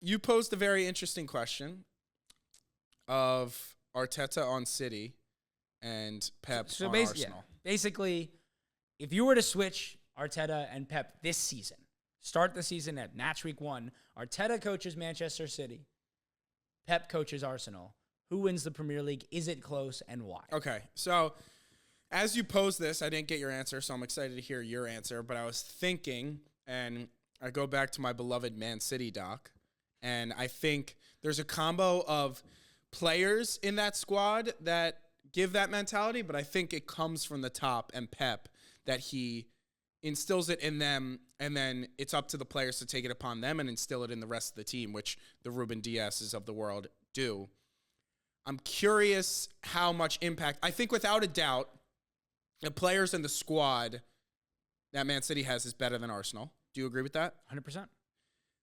you posed a very interesting question of Arteta on City and Pep on Arsenal. Basically, if you were to switch Arteta and Pep this season, start the season at match week 1, Arteta coaches Manchester City, Pep coaches Arsenal. Who wins the Premier League? Is it close, and why? Okay, so as you posed this, I didn't get your answer, so I'm excited to hear your answer. But I was thinking, and I go back to my beloved Man City doc, and I think there's a combo of players in that squad that give that mentality, but I think it comes from the top and Pep, that he instills it in them, and then it's up to the players to take it upon them and instill it in the rest of the team, which the Ruben Dias's of the world do. I'm curious how much impact. I think without a doubt, the players in the squad that Man City has is better than Arsenal. Do you agree with that? 100%.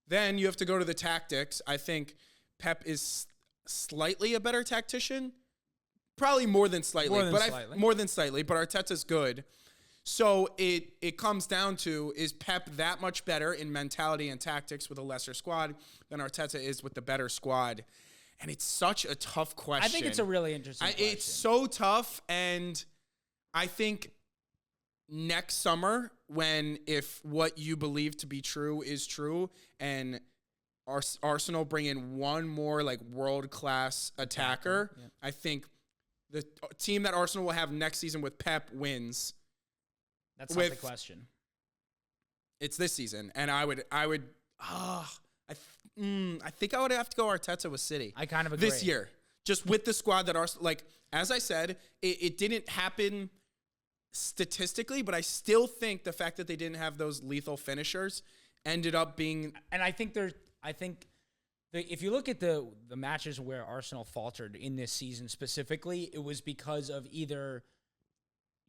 Then you have to go to the tactics. I think Pep is slightly a better tactician. Probably more than slightly. More than slightly, but Arteta's good. So it comes down to, is Pep that much better in mentality and tactics with a lesser squad than Arteta is with the better squad? And it's such a tough question. I think it's a really interesting question. It's so tough, and I think next summer, if what you believe to be true is true, and Arsenal bring in one more like world-class attacker, yeah. I think the team that Arsenal will have next season with Pep wins. That's not the question. It's this season, and I think I would have to go Arteta with City. I kind of agree. This year. Just with the squad that Arsenal, like, as I said, it didn't happen statistically, but I still think the fact that they didn't have those lethal finishers ended up being... And I think if you look at the matches where Arsenal faltered in this season specifically, it was because of either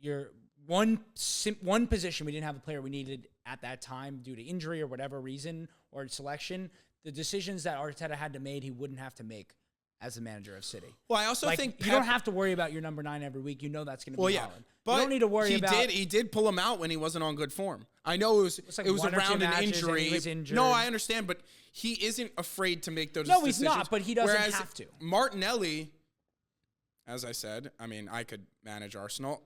your one position we didn't have the player we needed at that time due to injury or whatever reason or selection. The decisions that Arteta had to make, he wouldn't have to make as the manager of City. Well, I also think you don't have to worry about your number 9 every week. You know that's going to be Holland. But you don't need to worry about... He did pull him out when he wasn't on good form. I know it was around an injury. He was injured. No, I understand, but he isn't afraid to make those decisions. No, he's not, but he doesn't have to. Martinelli, as I said, I mean, I could manage Arsenal.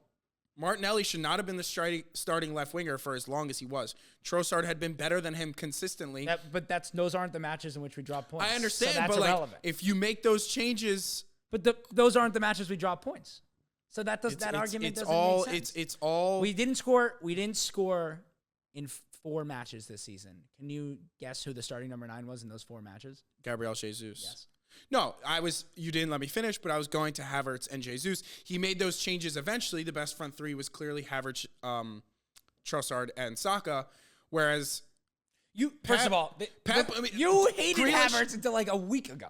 Martinelli should not have been the starting left winger for as long as he was. Trossard had been better than him consistently. But those aren't the matches in which we drop points. I understand, so that's but irrelevant. If you make those changes... But those aren't the matches we drop points. So that argument doesn't make sense. It's all... We didn't score in 4 matches this season. Can you guess who the starting number 9 was in those 4 matches? Gabriel Jesus. Yes. No, you didn't let me finish, but I was going to Havertz and Jesus. He made those changes eventually. The best front 3 was clearly Havertz, Trossard, and Saka, whereas first of all, you hated Havertz until like a week ago.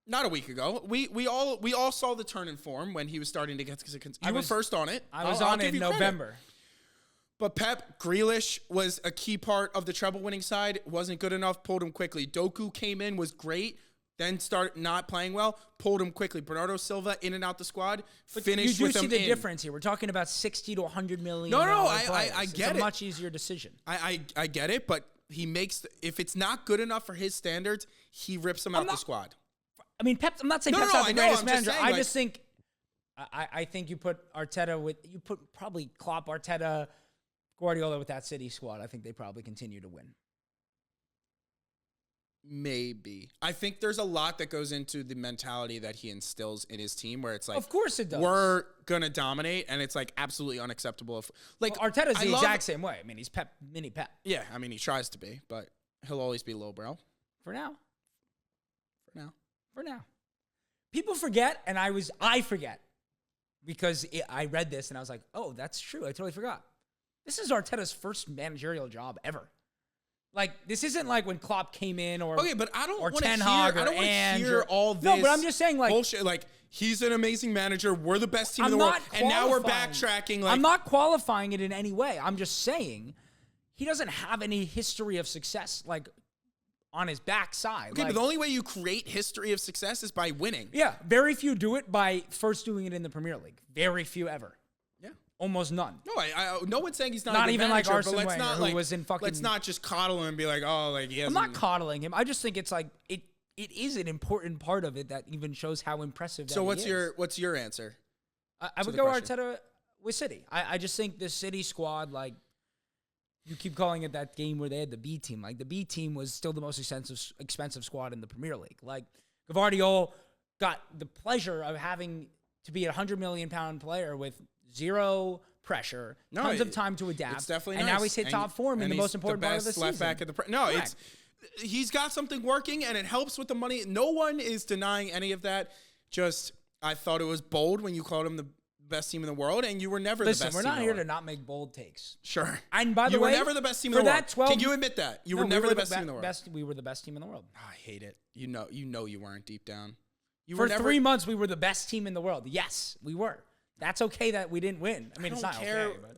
Not a week ago. We all saw the turn in form when he was starting to get... You were first on it. I was on it in November. Credit. But Grealish was a key part of the treble-winning side. Wasn't good enough, pulled him quickly. Doku came in, was great, then started not playing well, pulled him quickly. Bernardo Silva in and out the squad, finished with him in. You do see the difference here. We're talking about $60 to $100 million. No, I get it. It's a much easier decision. I get it, but he makes... If it's not good enough for his standards, he rips them out the squad. I mean, I'm not saying Pep's not the greatest manager. I just think... I think you put probably Klopp, Arteta, Guardiola with that City squad. I think they probably continue to win. Maybe. I think there's a lot that goes into the mentality that he instills in his team where it's like... Of course it does. We're going to dominate, and it's like absolutely unacceptable. Arteta's the exact same way. I mean, he's mini Pep. Yeah, I mean, he tries to be, but he'll always be lowbrow. For now. People forget, and I forget, because I read this, and I was like, oh, that's true. I totally forgot. This is Arteta's first managerial job ever. Like, this isn't like when Klopp came in or but I don't want to hear all this. No, but I'm just saying, like, bullshit. Like, he's an amazing manager. We're the best team in the world, and now we're backtracking. Like, I'm not qualifying it in any way. I'm just saying he doesn't have any history of success, like, on his backside. Okay, but the only way you create history of success is by winning. Yeah, very few do it by first doing it in the Premier League. Very few ever. Almost none. No, no one's saying he's not a good even manager, like Arsene but Wenger, who was in fucking... Let's not just coddle him and be like, oh, like he hasn't... I'm not coddling him. I just think it's like... it is an important part of it that even shows how impressive. So that he is. what's your answer? I would go Arteta with City. I just think the City squad, like you keep calling it that game where they had the B team. Like the B team was still the most expensive squad in the Premier League. Like Gvardiol got the pleasure of having to be a £100 million player with zero pressure, tons of time to adapt. It's definitely and nice. now he's hit top form in the most important part of the season. Left back at the he's got something working, and it helps with the money. No one is denying any of that. Just I thought it was bold when you called him the best team in the world, and you were never the best team in the world. We're not here to not make bold takes. Sure. And by the way, you were never the best team in the world. Can you admit that? You were never the best team in the world. We were the best team in the world. Oh, I hate it. You know you weren't deep down. For 3 months, we were the best team in the world. Yes, we were. That's okay that we didn't win. I mean, it's not okay, but